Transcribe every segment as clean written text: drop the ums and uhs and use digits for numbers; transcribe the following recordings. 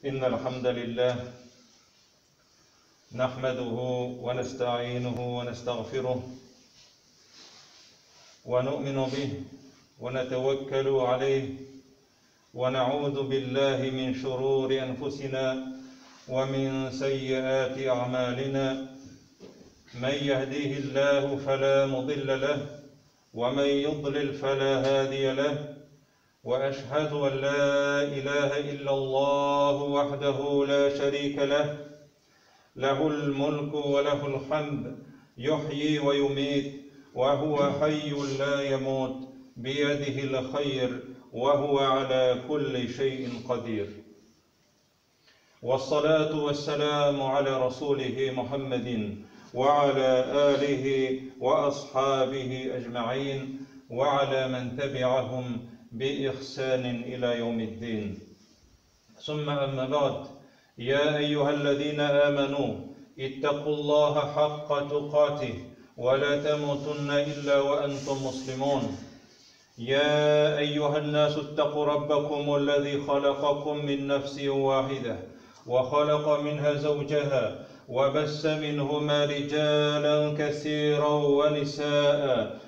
إن الحمد لله نحمده ونستعينه ونستغفره ونؤمن به ونتوكل عليه ونعوذ بالله من شرور أنفسنا ومن سيئات أعمالنا من يهديه الله فلا مضل له ومن يضلل فلا هادي له وأشهد أن لا إله إلا الله وحده لا شريك له له الملك وله الحمد يحيي ويميت وهو حي لا يموت بيده الخير وهو على كل شيء قدير والصلاة والسلام على رسوله محمد وعلى آله وأصحابه أجمعين وعلى من تبعهم بإحسان إلى يوم الدين ثم أما بعد يا أيها الذين آمنوا اتقوا الله حق تقاته ولا تموتن إلا وأنتم مسلمون يا أيها الناس اتقوا ربكم الذي خلقكم من نفس واحدة وخلق منها زوجها وبث منهما رجالا كثيرا ونساء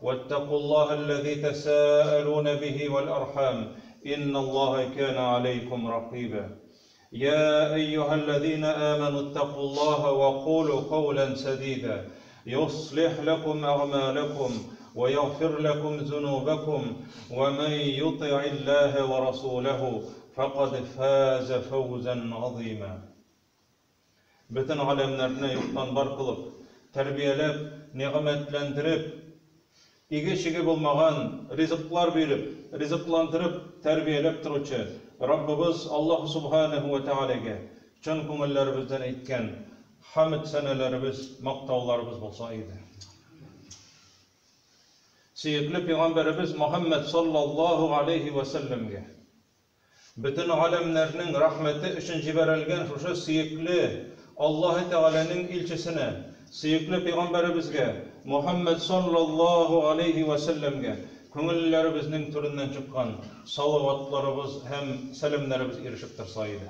واتقوا الله الذي تساءلون به والأرحام إن الله كان عليكم رقيبا يا أيها الذين آمنوا اتقوا الله وقولوا قولا سديدا يصلح لكم أعمالكم ويغفر لكم ذنوبكم ومن يطع الله ورسوله فقد فاز فوزا عظيما bütün alemlerine yoktan bar kılıp, terbiyelep, nimetlendirip, İgi bulmagan rizıklar verip, rizıklandırıp, terbiyelep turuvchi Rabbimiz Allah Subhanahu ve Teala'ga çın ko'ngillerimizdan aytgan hamd sanalarimiz, maqtovlarimiz bolsa edi. Suyukli Peygamberimiz Muhammed sallallahu aleyhi ve sellemge bütün alemlerinin rahmeti üçün jiberilgen şuşa suyukli Allah Teala'nın ilçisine, suyukli Peygamberimizge Muhammed sallallahu aleyhi ve sellemge köngüllerimizin türünden çıkan salavatlarımız hem selamlarımız erişip tursaydı.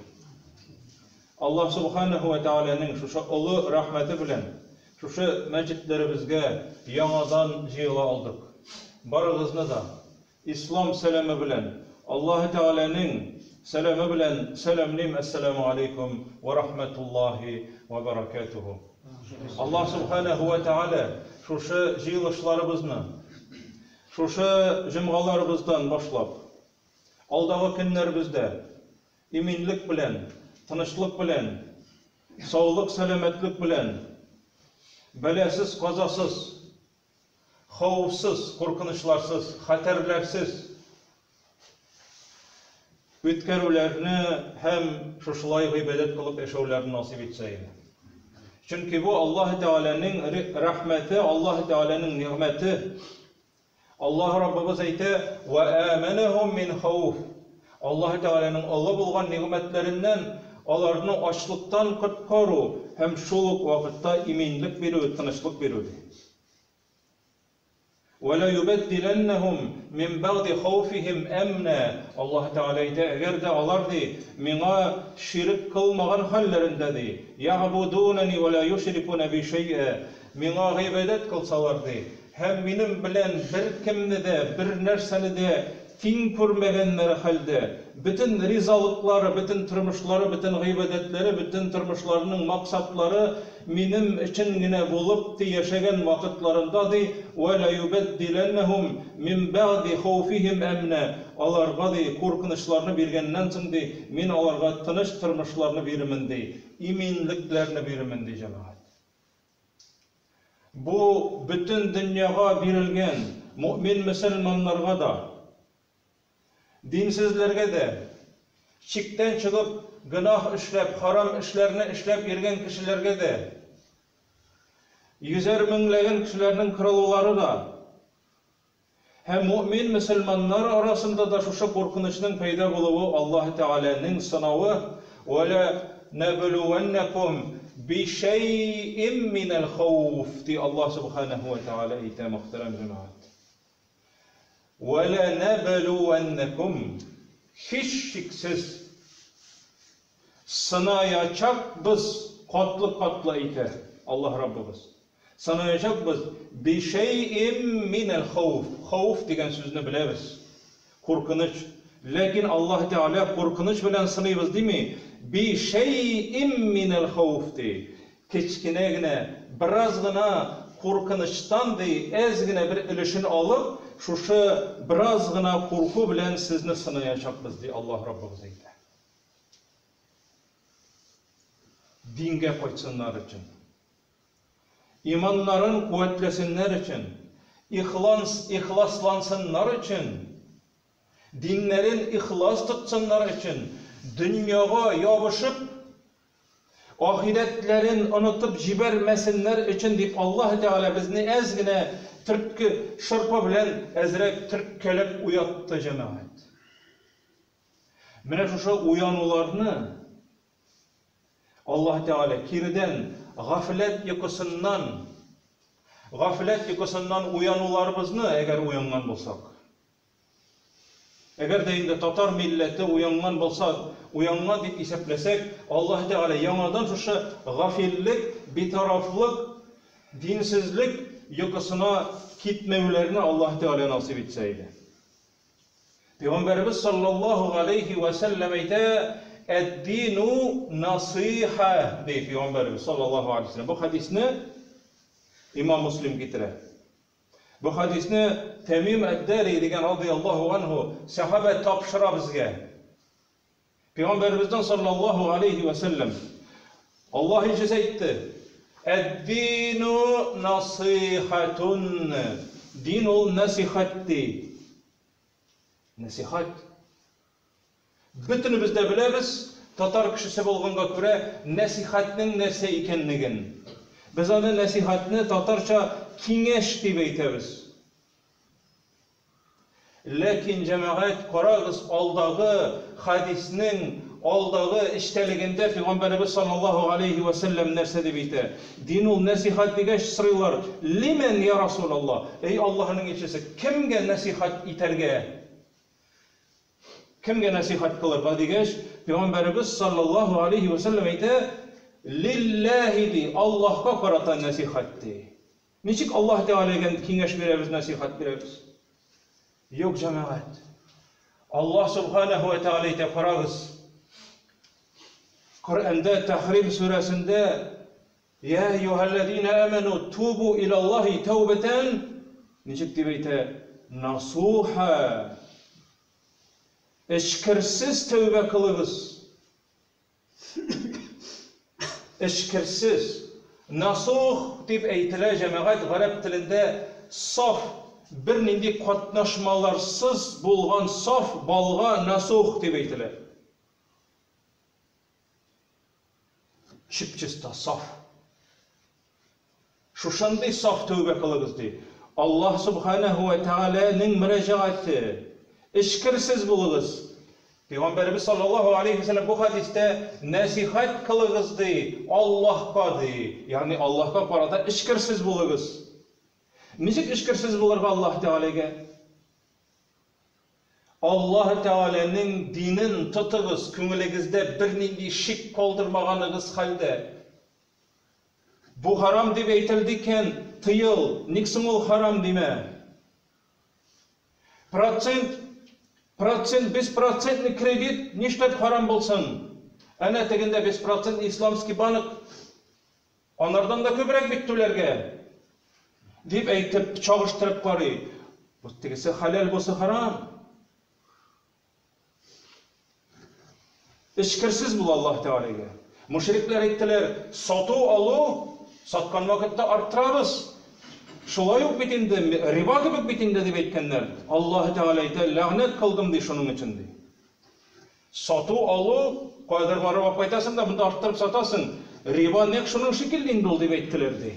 Allah Subhanahu ve Teala'nın şuşa ulu rahmeti bilen şuşa mecitlerimizge yanadan jiyla aldık. Barıgızını da İslam selamı bilen Allah Teala'nın selamı bilen selamlayım. Esselamu aleyküm ve rahmetullahi ve berekatuhu. Allah Subhanahu ve Teala şuşa jiyılışlarımızını, şuşa cümgalarımızdan başlap, aldağı günlerimizde iminlik bilen, tınışlık bilen, sağlık, selametlik bilen, belesiz, kazasız, havfsız, korkunuşlarsız, haterlersiz ötkerülerini hem şuşulay ibadet kılıp eşevlerini nasip etseydi. Çünkü bu Allah Teala'nın rahmeti, Allah Teala'nın nimeti. Allah Rabbimiz aytı ve amenehum min havf. Allah Teala'nın Allah bulgan nimetlerinden onlarını açlıktan kurtaru hem şuluk vakitte iminlik veriyor, tınışlık veriyor. وَلَا يُبَدِّلَنَّهُمْ مِنْ بَعْدِ خَوْفِهِمْ أَمْنًا Allah Teala aytı eğer de alardı mina şirk kılmagan hallerinde ya'budunani ve la yuşrikuna bi şey'e mina ibadet kılsalardı hem benim bilen bir kimni de bir nerseni de tin görmegenler halde bütün rizalıkları, bütün turmuşları, bütün ibadetleri, bütün turmuşlarının maksatları benim için yine bulup da yaşayan vakitlarında ve la yubeddilennahum min ba'di khawfihim amna alarga korkunçlarını bergenden soň men alarga tыныç turmuşlarını berimin iminliklerini berimin cemaat. Bu bütün dünyaga berilgen mümin müselmanlarga da dinsizlerge de çikten çıkıp günah işlep, haram işlerini işlep yürgen kişilerge de yüzer minlegen kişilerinin kırılıları da hem mümin müselmanlar arasında da şu korkunçlığın peyda buluğu Allah Teala'nın sınavı ve la nebluvennekum bi şey'in minel havf di Allah Subhanahu ve Teala ite muhterem cemaat. وَلَنَبْلُوَنَّكُمْ hiç şiksiz sınayacakbız, katlı ite Allah Rabbimiz. Sınayacakbız bi şey'in minel havf. Havf degen sözünü bileriz. Korkunç. Lakin Allah Teala korkunç bilen sınayız değil mi? Bi şey'in minel havf de. Kiçkinegine, birazgına korkunçtan de ezgine bir ilişini alıp, şuşu birazgına korku bilen sizni sınayacakbız de Allah Rabbimiz aytdı. Dinge koysunlar için, imanların kuvvetlesinler için, ihlaslansınlar için, dinlerin ihlas tutsunlar için, dünyaya yabışıp, ahiretlerin unutup jibermesinler için deyip Allah Teala bizni ezgine Türk'ü şırpa bilen ezrek Türk kelep uyattı cemaat. Mine şu uyanılarını Allah Teala kirden gaflet yıkısından uyanılarımızı eğer uyangan bolsak, eğer deyinde Tatar milleti uyangan bolsak, uyangan deyip iseplesek, Allah Teala yanadan şu gafillik, bitaraflık, dinsizlik yıkısına gitmevlerini Allah Teala nasip etseydi. Peygamberimiz sallallahu aleyhi ve sellem ise "Ed-dinu nasiha" deyip Peygamberimiz sallallahu aleyhi ve sellem. Bu hadisini İmam Müslim getirir. Bu hadisini Temim Eddari degen radıyallahu anhu sahabe tapşıra bizge. Peygamberimizden sallallahu aleyhi ve sellem Allah için aytdı. "Ed-dinu nasihatun." Din ol nasihatti. Nasihat. Bütün bizde bilemiz, Tatar kişisi bolğanга göre nasihatning nese ekenligin. Biz onu nasihatni Tatarça kengeş dep aytamiz. Lakin cemaat qaragız alдағы hadisning alдағы işteliginde Peygamberimiz sallallahu aleyhi ve sellem nerse dep aytdi. Dinul nasihat degeç sıraylar. Limen ya Resulallah. Ey Allah'ın elçisi, kimge nasihat iterge? Kimge nasihat kılırga degeç Peygamberimiz sallallahu aleyhi ve sellem aytdi. Lillahi di Allah'a karatan nasihatti. Niçik Allah Teala'ya kengeş beremiz, nasihat beremiz? Yok cemaat. Allah subhanahu ve Teala'yı qaragız. Kur'an'da Tahrim suresinde "Ya eyyuhellezine amenu tubu ilallahi tevbeten" niçik dep aytdi? Nasuha. Eşkirsiz tövbe kılığız. Eşkirsiz. Nasuh dep aytilar cemaat Arap tilinde saf, bir nindi katnaşmalarsız bolğan saf balğa nasuh dep aytilar. Çipçista saf. Şuşanday saf tövbe kılığız dey. Allah subhanahu ve Teala'nın müracaatı. Eşkirsiz bulunuz. Peygamberimiz sallallahu aleyhi ve sellem bu hadiste nasihat kılığız dey. Allah'a dey. Yani Allah'a karata eşkirsiz bulunuz. Niçik eşkirsiz bulurga Allah Teala'ya? Allah Teala'nın dinin tutığız, köngülegizde bir nindi şik kaldırmağanıgız halde. Bu haram dep aytildiken tıyıl, niksin ol haram deme. Procent 5% kredit niçtep haram bolsun. Ana teginde 5% İslamski bank onlardan da köprek bittilerge. Dep aytip çağıştırıp qarı. Bu tegisi halal bolsa haram. Eşkirsiz bul Allah Teala'ya. Müşrikler ayttılar, satu alu, satkan vakitte arttırabız. Şolay yok bitinde, riba gibi bitinde dep aytkenler. Allah Teala'ya lagnet kıldım dey şunun için dey. Satu alu, koyadar barıp ap aytasın da bunda arttırıp satasın. Riba nek şunun şekildinde ol dep ayttılar dey.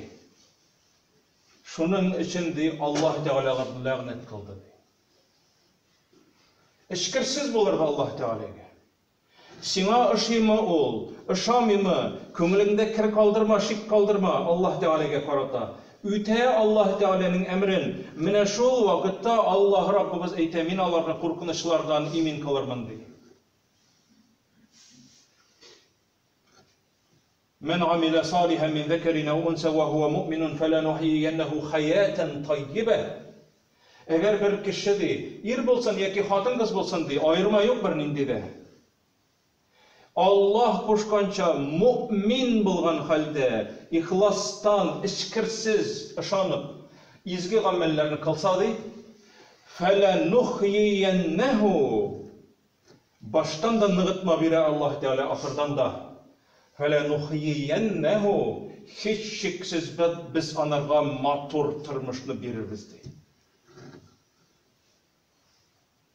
Şunun için dey Allah Teala'ya lagnet kıldı dey. Eşkirsiz bulur Allah Teala'ya. Sina ışıyma ol, ışamima, köngülünde kir kaldırma, şik kaldırma Allah Teala'ya karata. Üte Allah Teala'nın emrin, mine şol vakitte Allah Rabbimiz eyte minalarını korkunuşlardan imin kalırman dey. من عمل صالحا من ذكر أو أنثى وهو مؤمن فلنحيينه حياة طيبة. Eğer bir kişi de er bolsun yoki xotin qiz bolsun de ayırma yok birinde de. Allah qo'shgancha mu'min bo'lgan holda ixlosdan ishkirsiz ishonib izgi amallarni qilsa de falanuhyiyannahu boshdan da nig'itma bera Alloh taolo oxirdan da falanuhyiyannahu hech sheksiz biz onarga motor turmushni beramiz deydi.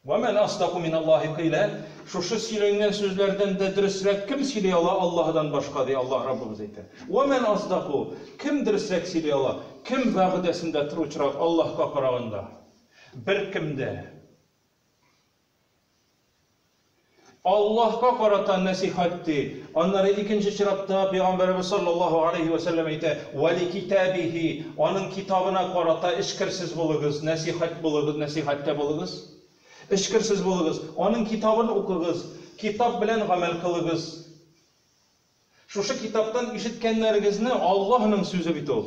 وَمَنْ أَصْدَقُ مِنَ اللّٰهِ قِيلًا Şu söylenen sözlerden de dürüstlük kim söylüyor Allah'dan başka diye Allah Rabbimiz aytır. وَمَنْ أَصْدَقُ Kim dürüstlük söylüyor? Kim va'dasında turuşrak Allah'a qaraganda? Bir kimde. Allah'a qaratan nasihatdi. Onları ikinci çırakta Peygamberimiz sallallahu aleyhi ve sellem aytır. وَلِكِتَابِهِ Onun kitabına qarata işkirsiz bulunuz, nasihat bulunuz, nasihatte bulunuz. İşkirsiz bulunuz, onun kitabını okuyunuz, kitap bilen amel kılınız. Şu kitaptan işitkenlerinizne Allah'ın sözü bit ol.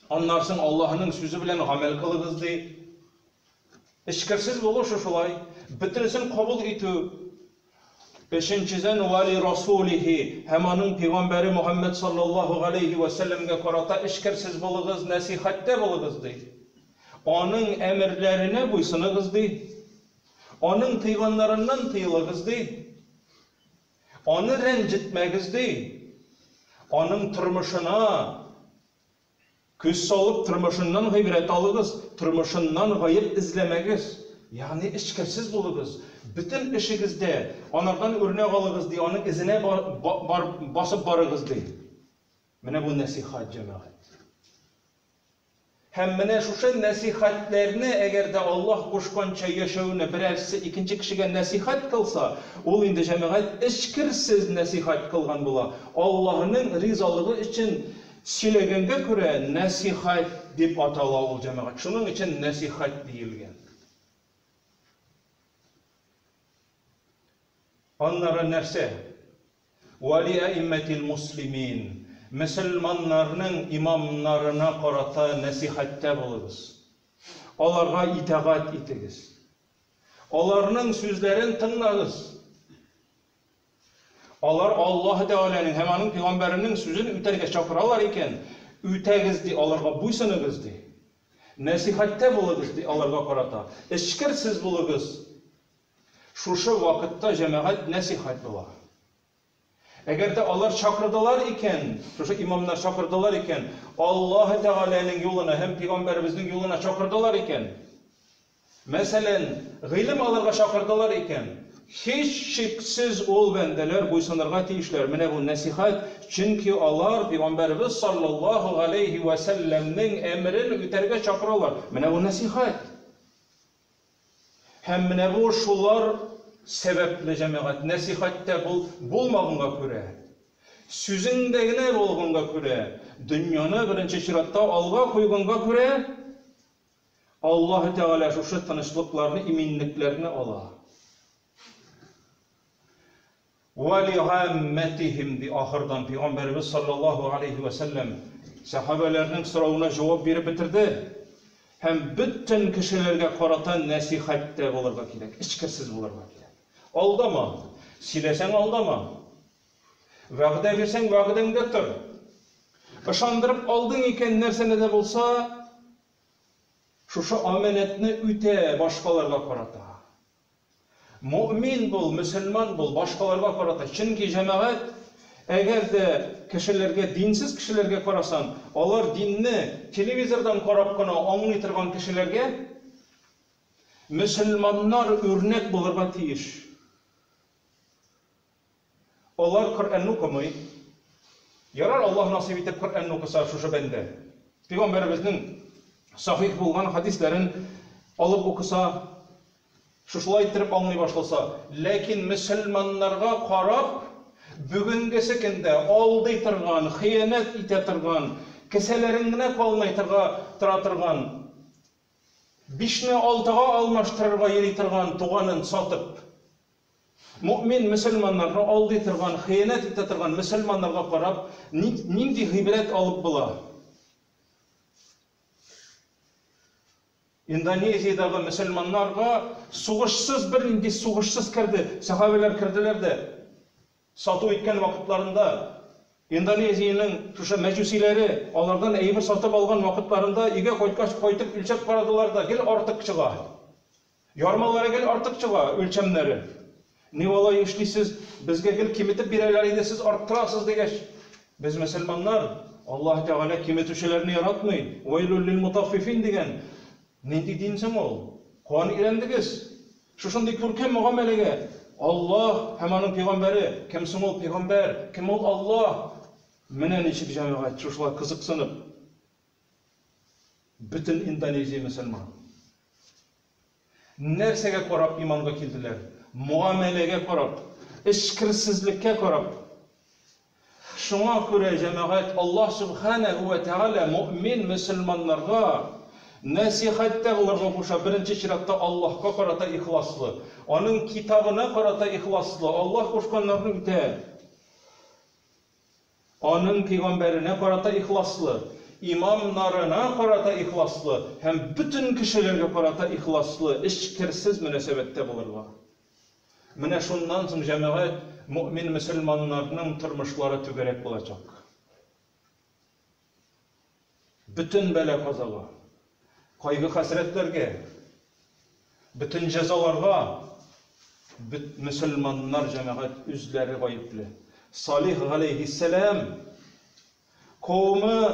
Onlarsın Allah'ın sözü bilen amel kılınız deyip. İşkirsiz bulur şulay. Bütünüsün kabul etü. Beşinciden vali rasulihi. Hem onun Peygamberi Muhammed sallallahu aleyhi ve sellem'e karata işkirsiz bulunuz, nasihatte bulunuz deyip. Onun emirlerine buysunuz deyip. Onun tıyganlarından tıyılığız değil. Onu rencitmegiz değil. Onun turmuşuna küs salıp turmuşundan gıybret alığız. Turmuşundan gayip izlemegiz. Yani işkirsiz buluguz. Bütün işigizde onlardan örnek alığız diye onun izine basıp barığız değil. Mene bu nasihat cemaat. Hem mene şu nasihatlerini eğer de Allah koşkança yaşayını birersi ikinci kişiye nasihat kılsa, ol indi cemaat işkirsiz nasihat kılgan bula. Allah'ın rizalığı için silegenge göre nasihat dip atala ol cemaat. Şunun için nasihat deyilgen. Onlara nerse? وَلِيَئِمَّةِ الْمُسْلِمِينَ Müslümanların imamlarına qarata nasihatte bulunuz. Onlara itaat etiniz. Onların sözlerini tınlayınız. Onlar Allah Teala'nın hem onun peygamberinin sözünü üterge çakıralar iken ütegiz di, onlara buysununuz di. Nasihatte bulunuz di, onlara qarata. İşkirsiz bulunuz. Şu vakitte cemaat nasihat bular. Eğer de onlar çakırdılar iken, şu imamlar çakırdılar iken, Allah Teala'nın yoluna hem Peygamberimizin yoluna çakırdılar iken, mesela ilim alırga çakırdılar iken, hiç şeksiz ol bendeler buysunlarga teyişler. Mene bu nasihat, çünkü onlar Peygamberimiz sallallahu aleyhi ve sellem'nin emrini üterge çakırırlar. Mene bu nasihat. Hem mene bu şular sebeple cemaat nasihatte bulmağına göre, sözündegine bolğunga göre, dünyana birinci şiratta alga koygunga göre, Allah Teala şu tanışlıklarını, iminliklerini ala. وَلِعَامَّتِهِمْ di ahırdan Peygamberimiz sallallahu aleyhi ve sellem sahabelerinin sorağına cevap verip bitirdi. Hem bütün kişilerge qaratan nasihatte bulurga gerek, işkirsiz bulurga gerek. Aldama, silesen aldama. Va'da versen va'danda tur. Işandırıp aldın iken nersene de bolsa, şu amanetni üte başkalarga qarata. Mümin bol, Müslüman bol, başkalarga qarata. Çünkü cemaat eğer de kişilerge, dinsiz kişilerge qarasan, onlar dinni televizordan qarap qana anlaytırgan kişilerge Müslümanlar örnek bulurga tiyiş. Onlar Kur'an okumayı, yarar Allah nasip etip Kur'an okusa şu bende. Peygamberimizin sahih bulgan hadislerin alıp okusa, şuşulay ettirip anlay başlasa, lakin Müslümanlarga qarap, bugünkü kende aldaytırgan, hıyanet itetirgan, keselerinden kalmaytırgan, bişni altıga almaştırga yeritirgan tuğanın satıp, Mümin Müslümanlarga aldı turgan, hıyanet ite turgan Müslümanlarga qarap, nindi gıybret alıp bular. Indoneziyadagi Müslümanlarga sug'ushsiz bir indi sug'ushsiz kirdi. Sahabeler kirdiler de satuv etken vaqtlarında Indoneziyaning tuşa mecusileri onlardan eybir satıp algan vaqtlarında ige koytup ölçep qaradılar da gel artık çıga. Yarmalara gel artık çıga ölçemleri. Ne ola işlisiz bizge gel kimitip bireyler ide siz arttırasız degeç. Biz Müslümanlar Allah Teala kimituşelerini yaratmayın. Veylül lil mutaffifin degen. Nendi dinsen ol? Kuan irendigiz. Şuşunday körkem muamelege Allah hemanın peygamberi, kimsin ol peygamber, kim ol Allah? Menen içip cemaat şuşlar kızıksınıp bütün Indoneziya Müslüman. Nersege qarap imanga keldiler? Muamelege qarap, işkirsizlikке qarap. Şuna göre cemaat Allah Subhanahu ve Teala mümin Müslümanlarga nasihatda ularga qo'sha birinchi chiroqda Allohga qarata ixlosli, onun kitabına qarata ixlosli, Allah qo'shganlarni o'ta. Onun peygamberine qarata ixlosli, imamlarına qarata ixlosli, hem bütün kishilarga qarata ixlosli, ishkirsiz munosabatda bo'lurlar. Mana shundan so'ng jamoat mu'min musulmonlarning turmushlari tugarak bo'lajak. Bütün bela qazalar kaygı hasretlerge, bütün cezalarga, Müslümanlar cemaat üzleri gayipli. Salih aleyhisselam, kavmi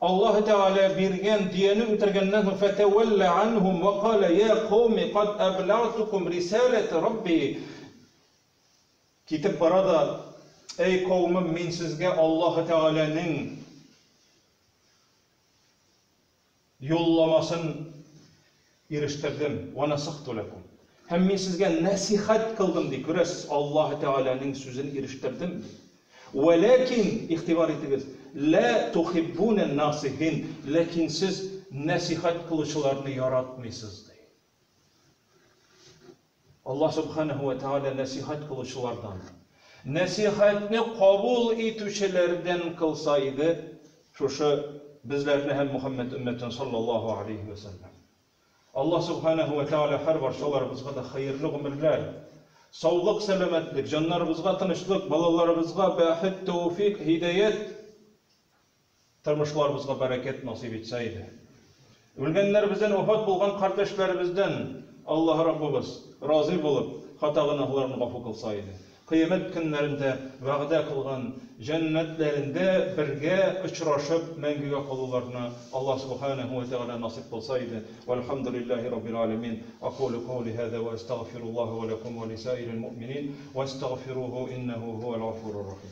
Allah Teala birgen diyeni ötergenden fetevelle anhum ve kâle ya kavmi kad abla'tukum risaleti Rabbi. Kitap barada, ey kavmim men sizge Allah Teala'nın yollamasın eriştirdim ve nasıhtu lekum. Hem men sizge nasihat kıldım diye göresiz Allah Teala'nın sözünü eriştirdim. Velakin ihtibar etiniz. La tuhibbunen nasihin. Lakin siz nasihat kılıçlarını yaratmıyorsunuz diye. Allah Subhanahu ve Teala nasihat kılıçlardan, nasihatni kabul etüşlerden kılsaydı, şu bizlerine hem Muhammed ümmetin sallallahu aleyhi ve sellem. Allah Subhanahu ve Teala her barşalarımızga da hayırlı ömürler, sağlık, selametlik, canlarımızga tanışlık, balalarımızga bahit, tevfik, hidayet, turmuşlarımızga bereket nasip etseydi. Ölgenlerimizden, vefat bulgan kardeşlerimizden Allah Rabbimiz razı bulup hata günahlarını gafur kılsaydı. Kıyamet günlerinde va'da kılgan cennetlerinde birge uçraşıp mengüge kalılarını Allah Subhanahu ve Teala nasip kılsaydı. Velhamdülillahi Rabbil alemin. Aqulu qawli hâzâ ve estağfirullah ve lekum ve lisairil mu'minin ve estağfiruhu innehu huvel gafurur rahim.